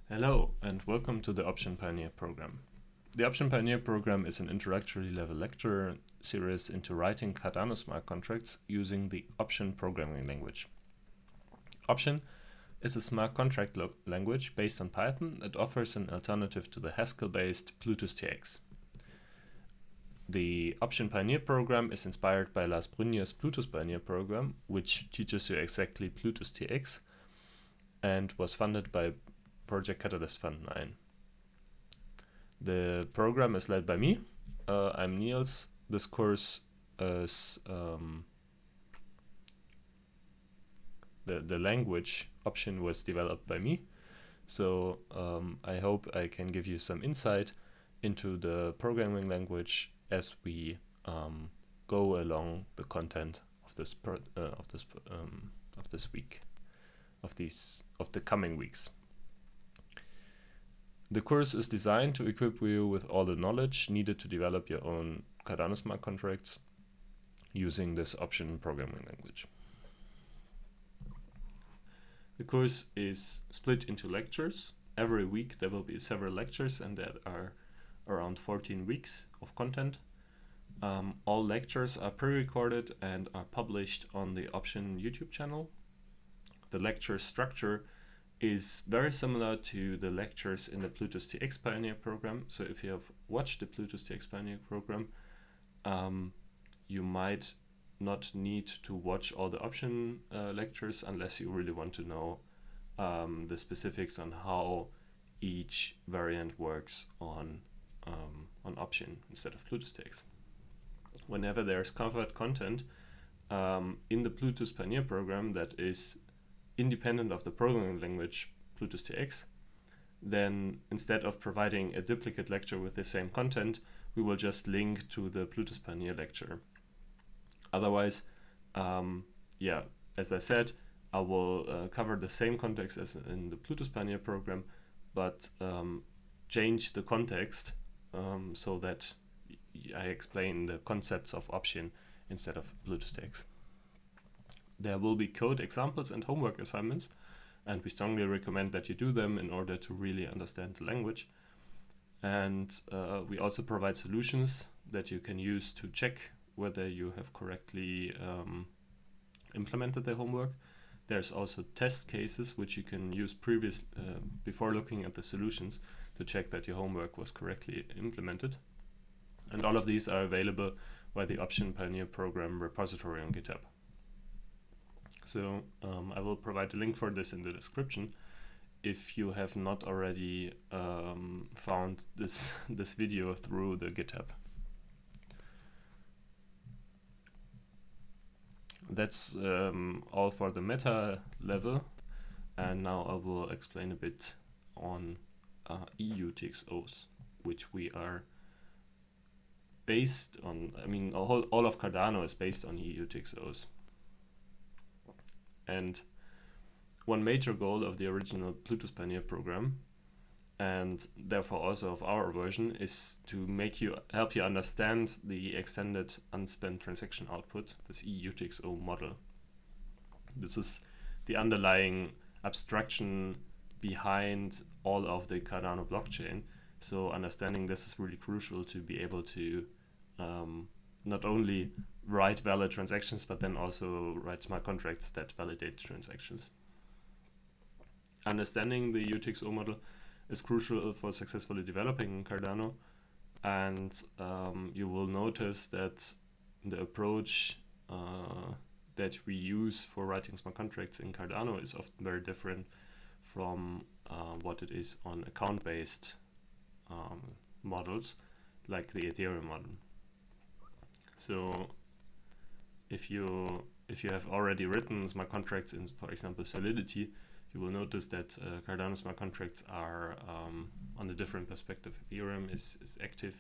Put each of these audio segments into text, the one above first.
Hello and welcome to the OpShin Pioneer Program. The OpShin Pioneer Program is an introductory level lecture series into writing Cardano smart contracts using the OpShin programming language. OpShin is a smart contract language based on Python that offers an alternative to the Haskell-based Plutus-TX. The OpShin Pioneer Program is inspired by Lars Brynjer's Plutus Pioneer Program, which teaches you exactly Plutus-TX and was funded by Project Catalyst Fund 9. The program is led by me. I'm Niels. This course is the language OpShin was developed by me. So I hope I can give you some insight into the programming language as we go along the content of this week, of the coming weeks. The course is designed to equip you with all the knowledge needed to develop your own Cardano smart contracts using this OpShin programming language. The course is split into lectures. Every week there will be several lectures, and there are around 14 weeks of content. All lectures are pre-recorded and are published on the OpShin YouTube channel. The lecture structure is very similar to the lectures in the Plutus-TX Pioneer Program. So if you have watched the Plutus-TX Pioneer Program, you might not need to watch all the OpShin lectures unless you really want to know the specifics on how each variant works on OpShin instead of Plutus-TX. Whenever there's covered content in the Plutus Pioneer Program that is independent of the programming language Plutus-TX, then instead of providing a duplicate lecture with the same content, we will just link to the Plutus Pioneer lecture. Otherwise, as I said, I will cover the same context as in the Plutus Pioneer Program, but change the context so that I explain the concepts of OpShin instead of Plutus-TX. There will be code examples and homework assignments, and we strongly recommend that you do them in order to really understand the language. And we also provide solutions that you can use to check whether you have correctly implemented the homework. There's also test cases which you can use before looking at the solutions to check that your homework was correctly implemented. And all of these are available via the OpShin Pioneer Program repository on GitHub. So I will provide a link for this in the description if you have not already found this video through the GitHub. That's all for the meta level, and now I will explain a bit on EUTXOs, which we are based on. I mean, all of Cardano is based on EUTXOs. And one major goal of the original Plutus Pioneer Program, and therefore also of our version, is to help you understand the extended unspent transaction output, this EUTXO model. This is the underlying abstraction behind all of the Cardano blockchain. So understanding this is really crucial to be able to not only write valid transactions, but then also write smart contracts that validate transactions. Understanding the UTXO model is crucial for successfully developing Cardano, and you will notice that the approach that we use for writing smart contracts in Cardano is often very different from what it is on account-based models like the Ethereum model. So if you have already written smart contracts in, for example, Solidity, you will notice that Cardano smart contracts are on a different perspective. Ethereum is active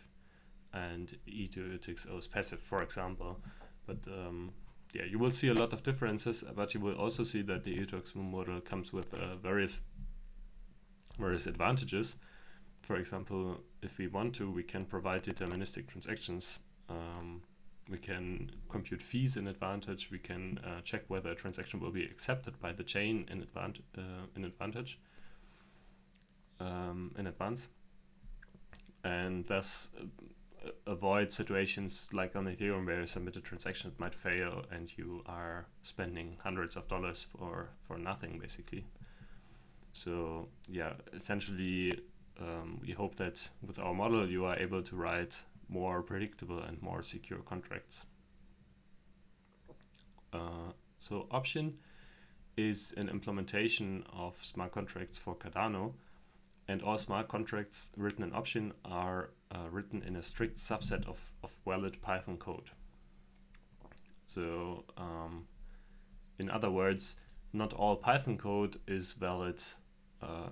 and EUTXO is passive, for example. But you will see a lot of differences, but you will also see that the EUTXO model comes with various advantages. For example, if we want to, we can provide deterministic transactions. We can compute fees in advantage. We can check whether a transaction will be accepted by the chain in advantage. in advance, and thus avoid situations like on Ethereum where you submit a transaction that might fail and you are spending hundreds of dollars for nothing, basically. So yeah, essentially we hope that with our model you are able to write more predictable and more secure contracts. So OpShin is an implementation of smart contracts for Cardano, and all smart contracts written in OpShin are written in a strict subset of valid Python code. So in other words, not all Python code is valid,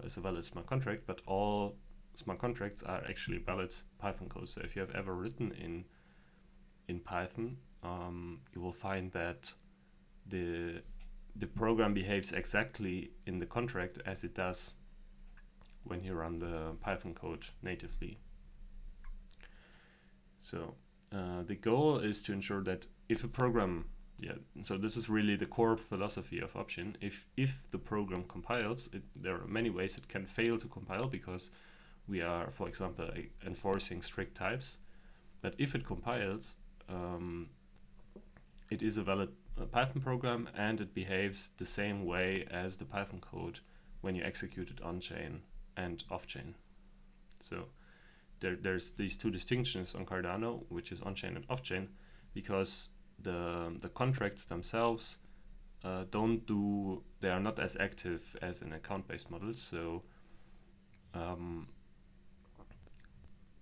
is a valid smart contract, but all smart contracts are actually valid Python code. So if you have ever written in Python, you will find that the program behaves exactly in the contract as it does when you run the Python code natively. So the goal is to ensure that if a program, so this is really the core philosophy of OpShin. If the program compiles, there are many ways it can fail to compile because we are, for example, enforcing strict types. But if it compiles, it is a valid Python program and it behaves the same way as the Python code when you execute it on-chain and off-chain. So there's these two distinctions on Cardano, which is on-chain and off-chain, because the contracts themselves they are not as active as an account-based model. So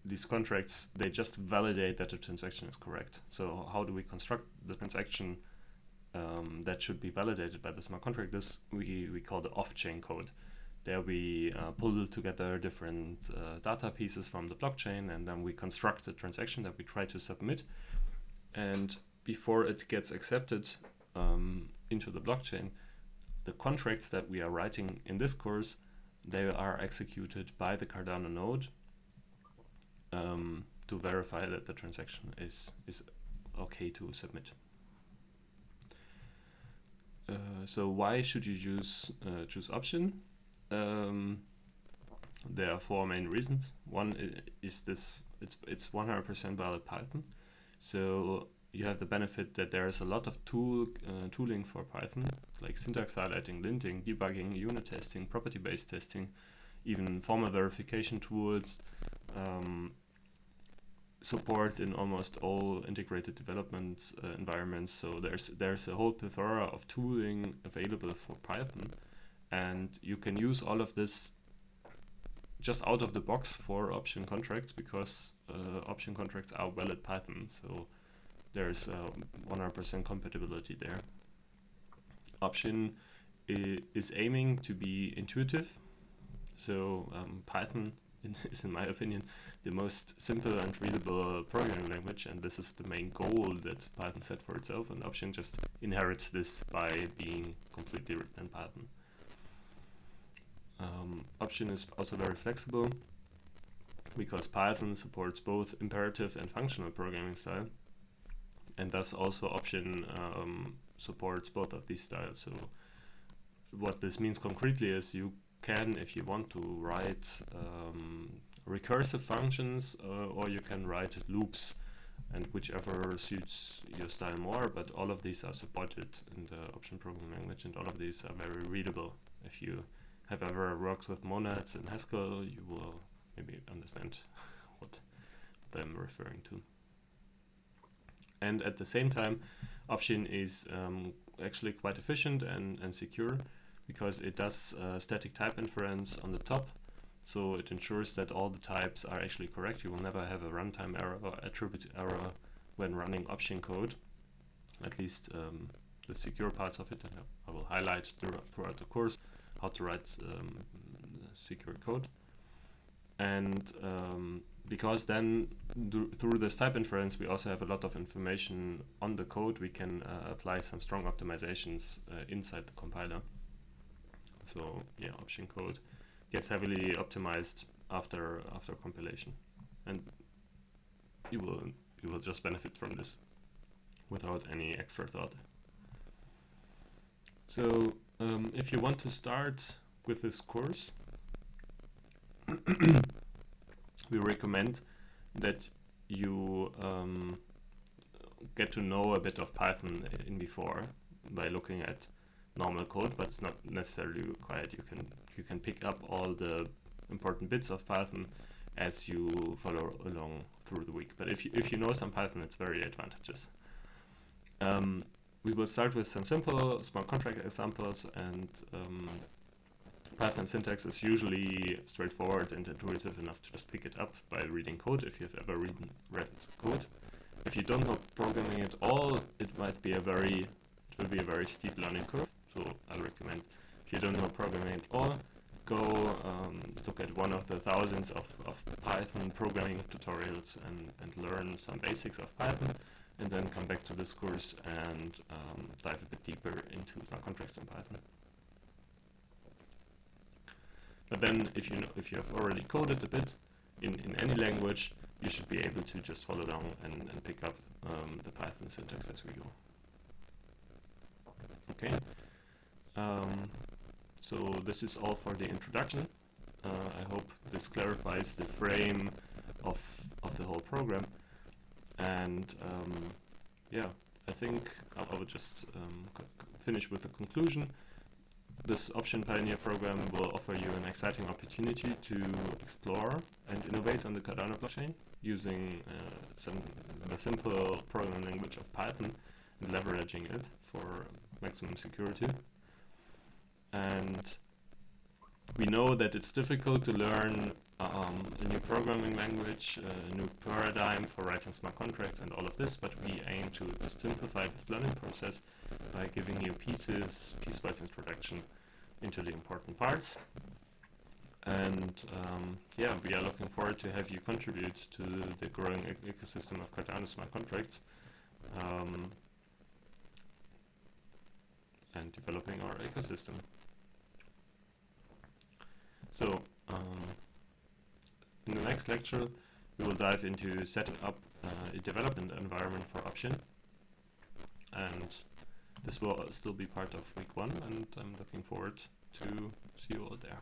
these contracts, they just validate that the transaction is correct. So how do we construct the transaction that should be validated by the smart contract? This we call the off-chain code. There we pull together different data pieces from the blockchain, and then we construct a transaction that we try to submit. And before it gets accepted into the blockchain, the contracts that we are writing in this course, they are executed by the Cardano node to verify that the transaction is okay to submit. So why should you choose OpShin? There are four main reasons. One is it's 100% valid Python. So you have the benefit that there is a lot of tooling for Python, like syntax highlighting, linting, debugging, unit testing, property-based testing, even formal verification tools, support in almost all integrated development environments. So there's a whole plethora of tooling available for Python, and you can use all of this just out of the box for OpShin contracts, because OpShin contracts are valid Python. So there's 100% compatibility there. OpShin is aiming to be intuitive. So Python is, in my opinion, the most simple and readable programming language, and this is the main goal that Python set for itself, and OpShin just inherits this by being completely written in Python. OpShin is also very flexible because Python supports both imperative and functional programming style, and thus also OpShin supports both of these styles. So what this means concretely is you can, if you want to, write recursive functions, or you can write loops, and whichever suits your style more, but all of these are supported in the OpShin programming language, and all of these are very readable. If you have ever worked with monads in Haskell, you will maybe understand what I'm referring to. And at the same time, OpShin is actually quite efficient and secure, because it does static type inference on the top. So it ensures that all the types are actually correct. You will never have a runtime error or attribute error when running OpShin code, at least the secure parts of it. And I will highlight throughout the course how to write secure code. And because then through this type inference, we also have a lot of information on the code, we can apply some strong optimizations inside the compiler. So yeah, OpShin code gets heavily optimized after compilation, and you will just benefit from this without any extra thought. So if you want to start with this course, we recommend that you get to know a bit of Python in before by looking at normal code, but it's not necessarily required. You can pick up all the important bits of Python as you follow along through the week. But if you know some Python, it's very advantageous. We will start with some simple smart contract examples, and Python syntax is usually straightforward and intuitive enough to just pick it up by reading code if you've ever read code. If you don't know programming at all, it will be a very steep learning curve. So I'll recommend, if you don't know programming at all, go look at one of the thousands of Python programming tutorials and learn some basics of Python, and then come back to this course and dive a bit deeper into smart contracts in Python. But then if you have already coded a bit in any language, you should be able to just follow along and pick up the Python syntax as we go. Okay. So this is all for the introduction. I hope this clarifies the frame of the whole program. And yeah, I think I would just finish with a conclusion. This OpShin Pioneer Program will offer you an exciting opportunity to explore and innovate on the Cardano blockchain using the simple programming language of Python and leveraging it for maximum security. And we know that it's difficult to learn a new programming language, a new paradigm for writing smart contracts and all of this, but we aim to simplify this learning process by giving you piece-wise introduction into the important parts. And yeah, we are looking forward to have you contribute to the growing ecosystem of Cardano smart contracts and developing our ecosystem. So in the next lecture, we will dive into setting up a development environment for OpShin, and this will still be part of week 1, and I'm looking forward to see you all there.